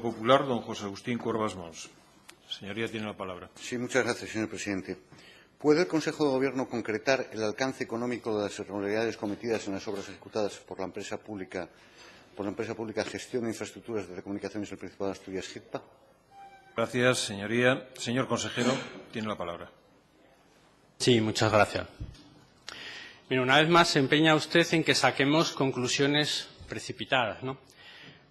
Popular, don José Agustín Cuervas Mons. Señoría, tiene la palabra. Sí, muchas gracias, señor presidente. ¿Puede el Consejo de Gobierno concretar el alcance económico de las irregularidades cometidas en las obras ejecutadas por la empresa pública Gestión de Infraestructuras de Telecomunicaciones del Principado de Asturias, GITPA? Gracias, señoría. Señor consejero, tiene la palabra. Sí, muchas gracias. Mira, una vez más se empeña usted en que saquemos conclusiones precipitadas, ¿no?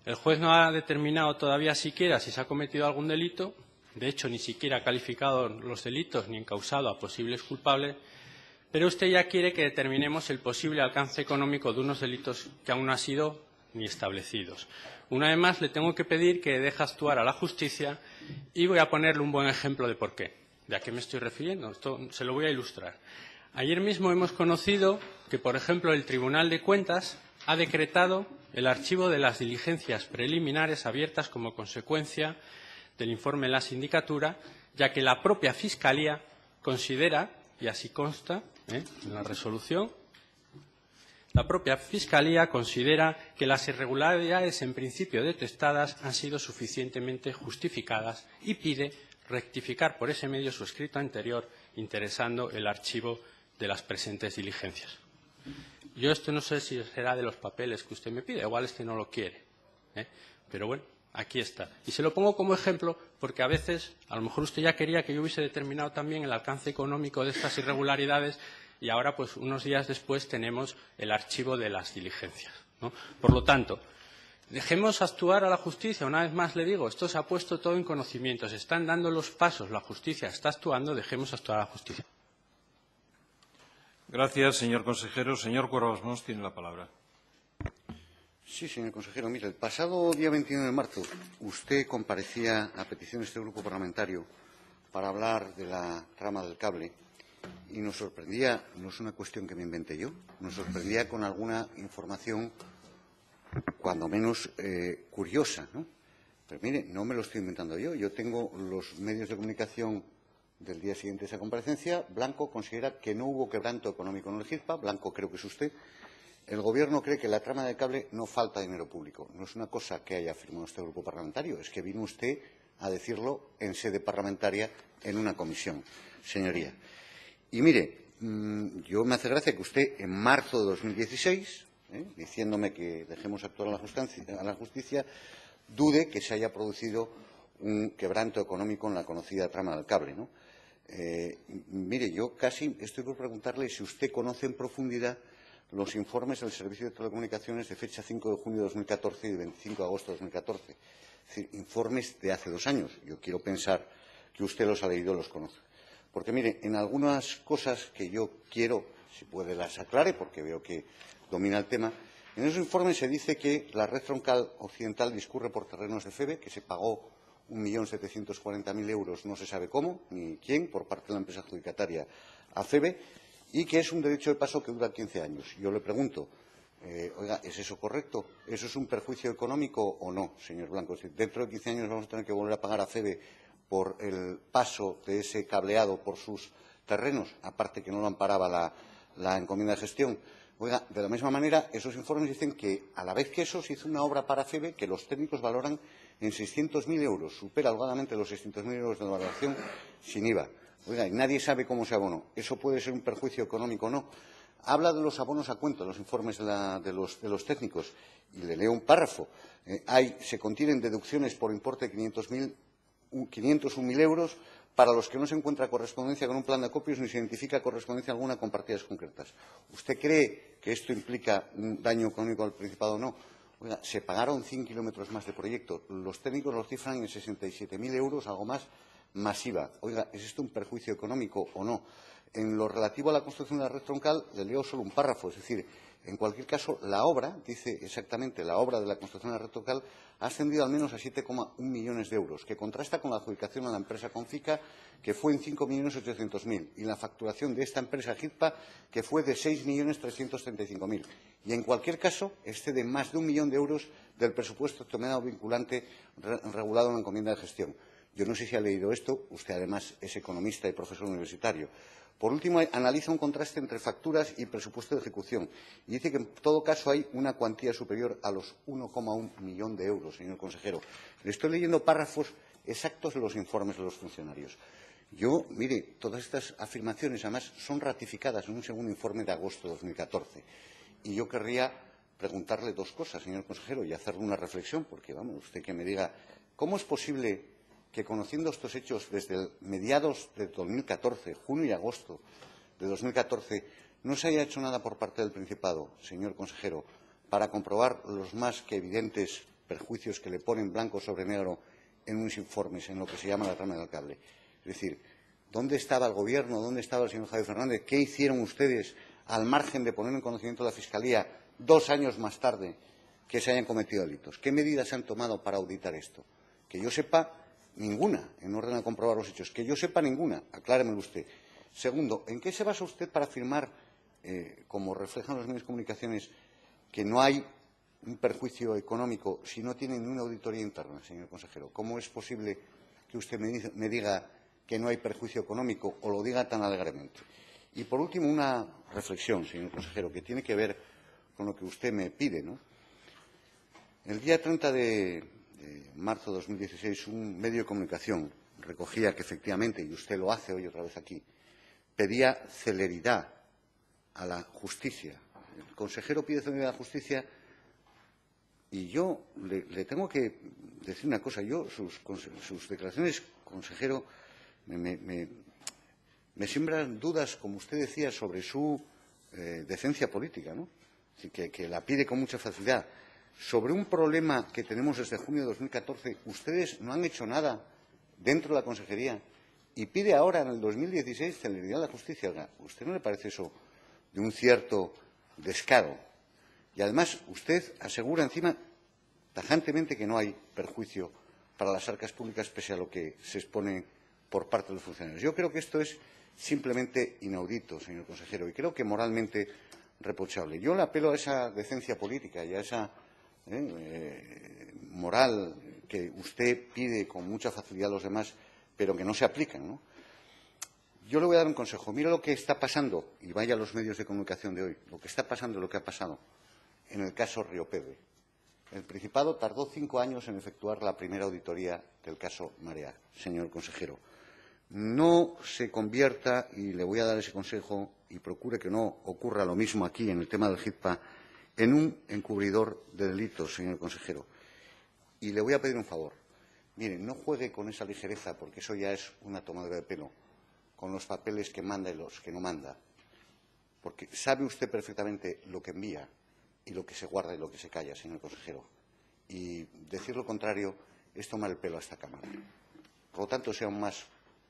El juez no ha determinado todavía siquiera si se ha cometido algún delito, de hecho ni siquiera ha calificado los delitos ni encausado a posibles culpables, pero usted ya quiere que determinemos el posible alcance económico de unos delitos que aún no han sido ni establecidos. Una vez más le tengo que pedir que deje actuar a la justicia y voy a ponerle un buen ejemplo de por qué. ¿De a qué me estoy refiriendo? Esto se lo voy a ilustrar. Ayer mismo hemos conocido que, por ejemplo, el Tribunal de Cuentas ha decretado el archivo de las diligencias preliminares abiertas como consecuencia del informe de la sindicatura, ya que la propia Fiscalía considera, y así consta en la resolución, la propia Fiscalía considera que las irregularidades en principio detectadas han sido suficientemente justificadas y pide rectificar por ese medio su escrito anterior, interesando el archivo de las presentes diligencias. Yo esto no sé si será de los papeles que usted me pide, igual es que no lo quiere, pero bueno, aquí está. Y se lo pongo como ejemplo porque a veces, a lo mejor usted ya quería que yo hubiese determinado también el alcance económico de estas irregularidades y ahora, pues, unos días después tenemos el archivo de las diligencias, ¿no? Por lo tanto, dejemos actuar a la justicia. Una vez más le digo, esto se ha puesto todo en conocimiento, se están dando los pasos, la justicia está actuando, dejemos actuar a la justicia. Gracias, señor consejero. Señor Cuervas Mons tiene la palabra. Sí, señor consejero. Mire, el pasado día 21 de marzo usted comparecía a petición de este grupo parlamentario para hablar de la trama del cable y nos sorprendía, no es una cuestión que me inventé yo, nos sorprendía con alguna información cuando menos curiosa, ¿no? Pero mire, no me lo estoy inventando yo. Yo tengo los medios de comunicación del día siguiente de esa comparecencia. Blanco considera que no hubo quebranto económico en el GITPA. Blanco creo que es usted. El Gobierno cree que en la trama del cable no falta dinero público. No es una cosa que haya firmado este grupo parlamentario, es que vino usted a decirlo en sede parlamentaria en una comisión, señoría. Y mire, yo me hace gracia que usted en marzo de 2016, diciéndome que dejemos actuar a la justicia, dude que se haya producido un quebranto económico en la conocida trama del cable, ¿no? Mire, yo casi estoy por preguntarle si usted conoce en profundidad los informes del Servicio de Telecomunicaciones de fecha 5 de junio de 2014 y 25 de agosto de 2014. Es decir, informes de hace 2 años. Yo quiero pensar que usted los ha leído y los conoce. Porque, mire, en algunas cosas que yo quiero, si puede las aclare, porque veo que domina el tema, en esos informes se dice que la red troncal occidental discurre por terrenos de FEBE, que se pagó 1.740.000 euros, no se sabe cómo ni quién, por parte de la empresa adjudicataria a FEBE, y que es un derecho de paso que dura 15 años. Yo le pregunto, oiga, ¿es eso correcto? ¿Eso es un perjuicio económico o no, señor Blanco? Es decir, dentro de 15 años vamos a tener que volver a pagar a FEBE por el paso de ese cableado por sus terrenos, aparte que no lo amparaba la encomienda de gestión. Oiga, de la misma manera, esos informes dicen que, a la vez que eso, se hizo una obra para FEBE que los técnicos valoran en 600.000 euros, supera holgadamente los 600.000 euros de la valoración sin IVA. Oiga, y nadie sabe cómo se abonó. ¿Eso puede ser un perjuicio económico o no? Habla de los abonos a cuento, los informes de los técnicos, y le leo un párrafo. Se contienen deducciones por importe de 501.000 euros para los que no se encuentra correspondencia con un plan de acopios ni se identifica correspondencia alguna con partidas concretas. ¿Usted cree que esto implica un daño económico al Principado o no? Oiga, se pagaron 100 kilómetros más de proyecto. Los técnicos los cifran en 67.000 euros, algo más, masiva. Oiga, ¿es esto un perjuicio económico o no? En lo relativo a la construcción de la red troncal, le leo solo un párrafo. Es decir, en cualquier caso, la obra, dice exactamente, la obra de la construcción de la red troncal ha ascendido al menos a 7,1 millones de euros, que contrasta con la adjudicación a la empresa Confica, que fue en 5.800.000, y la facturación de esta empresa GITPA, que fue de 6.335.000. Y, en cualquier caso, excede más de 1 millón de euros del presupuesto estimado vinculante regulado en la encomienda de gestión. Yo no sé si ha leído esto. Usted, además, es economista y profesor universitario. Por último, analiza un contraste entre facturas y presupuesto de ejecución. Y dice que, en todo caso, hay una cuantía superior a los 1,1 millón de euros, señor consejero. Le estoy leyendo párrafos exactos de los informes de los funcionarios. Yo, mire, todas estas afirmaciones, además, son ratificadas en un segundo informe de agosto de 2014. Y yo querría preguntarle dos cosas, señor consejero, y hacerle una reflexión, porque, vamos, usted que me diga, ¿cómo es posible que, conociendo estos hechos desde mediados de 2014, junio y agosto de 2014, no se haya hecho nada por parte del Principado, señor consejero, para comprobar los más que evidentes perjuicios que le ponen blanco sobre negro en unos informes, en lo que se llama la trama del cable? Es decir, ¿dónde estaba el Gobierno? ¿Dónde estaba el señor Javier Fernández? ¿Qué hicieron ustedes al margen de poner en conocimiento de la Fiscalía 2 años más tarde que se hayan cometido delitos? ¿Qué medidas se han tomado para auditar esto? Que yo sepa, ninguna, en orden a comprobar los hechos. Que yo sepa, ninguna. Acláremelo usted. Segundo, ¿en qué se basa usted para afirmar, como reflejan los medios de comunicaciones, que no hay un perjuicio económico si no tiene ni una auditoría interna, señor consejero? ¿Cómo es posible que usted me diga que no hay perjuicio económico o lo diga tan alegremente? Y, por último, una reflexión, señor consejero, que tiene que ver con lo que usted me pide, ¿no? El día 30 de marzo de 2016, un medio de comunicación recogía que, efectivamente, y usted lo hace hoy otra vez aquí, pedía celeridad a la justicia. El consejero pide celeridad a la justicia y yo le tengo que decir una cosa. Yo, sus declaraciones, consejero, me siembran dudas, como usted decía, sobre su decencia política, ¿no? Así que la pide con mucha facilidad. Sobre un problema que tenemos desde junio de 2014, ustedes no han hecho nada dentro de la consejería y pide ahora, en el 2016, celeridad a la justicia. Oiga, ¿usted no le parece eso de un cierto descaro? Y, además, usted asegura encima tajantemente que no hay perjuicio para las arcas públicas pese a lo que se expone por parte de los funcionarios. Yo creo que esto es simplemente inaudito, señor consejero, y creo que moralmente reprochable. Yo le apelo a esa decencia política y a esa moral que usted pide con mucha facilidad a los demás, pero que no se aplican, ¿no? Yo le voy a dar un consejo. Mire lo que está pasando, y vaya a los medios de comunicación de hoy, lo que está pasando, lo que ha pasado en el caso Riopede. El Principado tardó 5 años en efectuar la primera auditoría del caso Marea, señor consejero. No se convierta, y le voy a dar ese consejo, y procure que no ocurra lo mismo aquí en el tema del HITPA, en un encubridor de delitos, señor consejero. Y le voy a pedir un favor. Mire, no juegue con esa ligereza, porque eso ya es una tomadura de pelo, con los papeles que manda y los que no manda. Porque sabe usted perfectamente lo que envía y lo que se guarda y lo que se calla, señor consejero. Y decir lo contrario es tomar el pelo a esta Cámara. Por lo tanto, sea un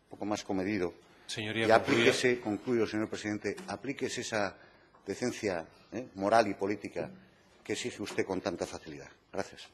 poco más comedido. Señoría, y aplíquese, concluyo, señor presidente, aplíquese esa decencia moral y política que exige usted con tanta facilidad. Gracias.